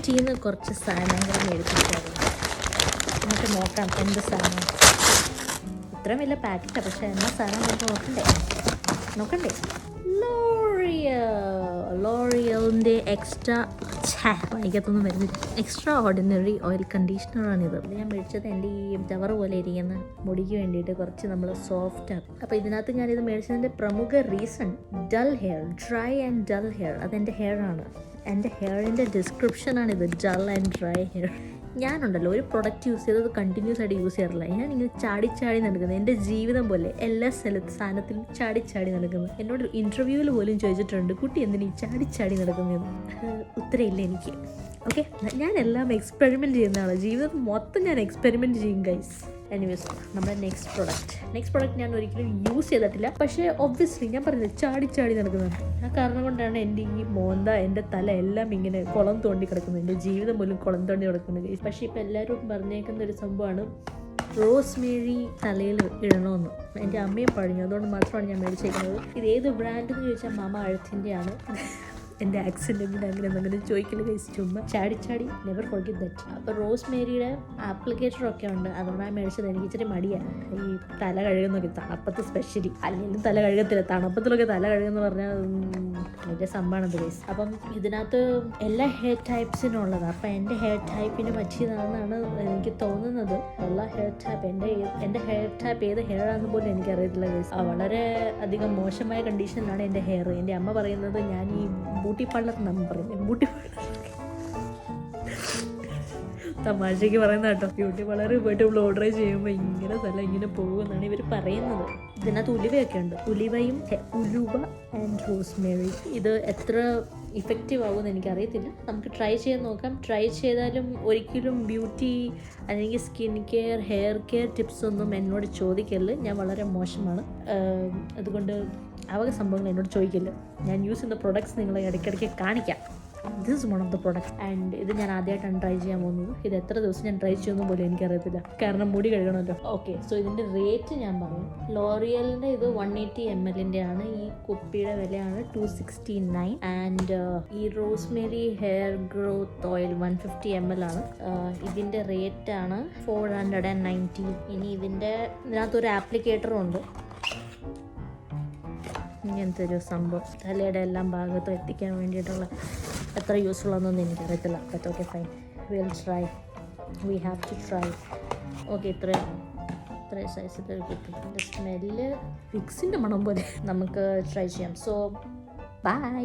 ഗിഫ്റ്റിൽ നിന്ന് കുറച്ച് സാധനങ്ങൾ മേടിപ്പിച്ചായിരുന്നു. നമുക്ക് നോക്കാം എന്ത് സാധനം. ഇത്രയും വലിയ പാക്കറ്റാണ്, പക്ഷേ എന്നാ സാധനം നമുക്ക് നോക്കണ്ടേ. ലോറിയലിൻ്റെ വായിക്കത്തൊന്നും വരുന്നില്ല, എക്സ്ട്രാ ഓർഡിനറി ഓയിൽ കണ്ടീഷണറാണിത്. ഞാൻ മേടിച്ചത് എൻ്റെ ഈ ടവർ പോലെ ഇരിക്കുന്ന മുടിക്ക് വേണ്ടിയിട്ട് കുറച്ച് നമ്മൾ സോഫ്റ്റ് ആക്കും. അപ്പോൾ ഇതിനകത്ത് ഞാനിത് മേടിച്ചതിൻ്റെ പ്രമുഖ reason dull hair, dry and dull hair. അതെൻ്റെ ഹെയർ ആണ്. എൻ്റെ ഹെയറിൻ്റെ ഡിസ്ക്രിപ്ഷനാണിത്, ഡൾ ആൻഡ് ഡ്രൈ ഹെയർ. ഞാനുണ്ടല്ലോ ഒരു പ്രൊഡക്റ്റ് യൂസ് ചെയ്തത് കണ്ടിന്യൂസ് ആയിട്ട് യൂസ് ചെയ്യാറില്ല. ഞാനിങ്ങനെ ചാടി നടക്കുന്നത് എൻ്റെ ജീവിതം പോലെ എല്ലാ സാധനത്തിലും ചാടി നടക്കുന്നത്. എന്നോട് ഇൻ്റർവ്യൂവിൽ പോലും ചോദിച്ചിട്ടുണ്ട്, കുട്ടി എന്തിനീ ചാടി നടക്കുന്നതെന്ന്. ഉത്തരമില്ല എനിക്ക്. ഓക്കെ, ഞാൻ എല്ലാം എക്സ്പെരിമെൻറ്റ് ചെയ്യുന്ന ആളാണ്. ജീവിതം മൊത്തം ഞാൻ എക്സ്പെരിമെൻറ്റ് ചെയ്യും ഗൈസ്. എനിവേസ്, നമ്മുടെ നെക്സ്റ്റ് പ്രൊഡക്റ്റ് ഞാൻ ഒരിക്കലും യൂസ് ചെയ്തിട്ടില്ല. പക്ഷേ ഒബ്വിയസ്ലി ഞാൻ പറഞ്ഞത് ചാടി നടക്കുന്നതാണ്. ആ കാരണം കൊണ്ടാണ് എൻ്റെ ഈ മോന്ത, എൻ്റെ തല എല്ലാം ഇങ്ങനെ കുളം തോണ്ടി കിടക്കുന്നത്. എൻ്റെ ജീവിതം പോലും കുളം തോണ്ടി കിടക്കുന്നത്. പക്ഷേ ഇപ്പം എല്ലാവരും പറഞ്ഞേക്കുന്ന ഒരു സംഭവമാണ് റോസ്മേരി തലയിൽ ഇടണമെന്ന്. എൻ്റെ അമ്മയും പറഞ്ഞു, അതുകൊണ്ട് മാത്രമാണ് ഞാൻ മേടിച്ചേക്കുന്നത്. ഇത് ഏത് ബ്രാൻഡ് എന്ന് ചോദിച്ചാൽ മാമ അഴുത്തിൻ്റെ ആണ്. എൻ്റെ ആക്സിഡൻറ്റിൻ്റെ അങ്ങനെ ചോദിക്കൽ കഴിച്ച് ചുമ്മാ ചാടി നെവർ ഫോർഗെറ്റ് ദറ്റ്. അപ്പോൾ റോസ്മേരിയുടെ ആപ്ലിക്കേറ്ററൊക്കെ ഉണ്ട്, അതുകൊണ്ടാണ് മേടിച്ചത്. എനിക്ക് ഇച്ചിരി മടിയാണ് ഈ തല കഴുകുന്നൊക്കെ, തണുപ്പത്ത് സ്പെഷ്യലി. അല്ലെങ്കിലും തല കഴുകത്തില്ല, തണുപ്പത്തിലൊക്കെ തല കഴുകുമെന്ന് പറഞ്ഞാൽ വലിയ സംഭവമാണത് ഗൈസ്. അപ്പം ഇതിനകത്ത് എല്ലാ ഹെയർ ടൈപ്സിനും ഉള്ളതാണ്. അപ്പം എൻ്റെ ഹെയർ ടൈപ്പിന് പറ്റിയതാണെന്നാണ് എനിക്ക് തോന്നുന്നത്. എല്ലാ ഹെയർ ടൈപ്പ്, എൻ്റെ ഹെയർ ടൈപ്പ് ഏത് ഹെയർ ആണെന്ന് പോലും എനിക്കറിയത്തില്ല ഗൈസ്. വളരെ അധികം മോശമായ കണ്ടീഷനിലാണ് എൻ്റെ ഹെയർ. എൻ്റെ അമ്മ പറയുന്നത് ഞാൻ ഈ ബ്യൂട്ടി പാർലർ എന്നാണ് പറയുന്നത്. ബ്യൂട്ടി പാർലർ തമാശയ്ക്ക് പറയുന്ന കേട്ടോ. ബ്യൂട്ടി പാർലറിൽ പോയിട്ട് നമ്മൾ ഓർഡർ ചെയ്യുമ്പോൾ ഇങ്ങനെ പോകുമെന്നാണ് ഇവർ പറയുന്നത്. ഇതിനകത്ത് ഉലുവയൊക്കെ ഉണ്ട്, ഉലുവ ആൻഡ് റോസ്മേരി. ഇത് എത്ര ഇഫക്റ്റീവ് ആകുമെന്ന് എനിക്കറിയത്തില്ല. നമുക്ക് ട്രൈ ചെയ്ത് നോക്കാം. ട്രൈ ചെയ്താലും ഒരിക്കലും ബ്യൂട്ടി അല്ലെങ്കിൽ skin care, hair care tips ഒന്നും എന്നോട് ചോദിക്കരുത്. ഞാൻ വളരെ മോശമാണ്. അതുകൊണ്ട് അവക സംഭവങ്ങൾ എന്നോട് ചോദിക്കില്ല. ഞാൻ യൂസ് ചെയ്യുന്ന പ്രൊഡക്ട്സ് നിങ്ങളെ ഇടയ്ക്കിടയ്ക്ക് കാണിക്കാം. This is one of the products. And ഇത് ഞാൻ ആദ്യമായിട്ടാണ് ട്രൈ ചെയ്യാൻ പോകുന്നത്. ഇത് എത്ര ദിവസം ഞാൻ ട്രൈ ചെയ്യുമെന്ന് പോലും എനിക്കറിയത്തില്ല, കാരണം മുടി കഴുകണമല്ലോ. ഓക്കെ, സോ ഇതിൻ്റെ റേറ്റ് ഞാൻ പറയും. ലോറിയലിൻ്റെ ഇത് 180 ml ആണ്. ഈ കുപ്പിയുടെ വിലയാണ് 269. ആൻഡ് ഈ Rosemary hair growth oil 150 ml ആണ്. ഇതിൻ്റെ റേറ്റാണ് 490. ഇനി ഇതിനകത്തൊരു ആപ്ലിക്കേറ്ററും ഉണ്ട്. ഇങ്ങനത്തെ ഒരു സംഭവം തലയുടെ എല്ലാം ഭാഗത്തും എത്തിക്കാൻ വേണ്ടിയിട്ടുള്ള എത്ര യൂസ്ഫുൾ ആണെന്നൊന്നും എനിക്കറിയത്തില്ല. But okay, fine, will try. We have to try. Okay, ഇത്രയും സൈസിൽ കിട്ടും. സ്മെല്ല് ഫിക്സിൻ്റെ മണം പോലെ. നമുക്ക് ട്രൈ ചെയ്യാം. So by.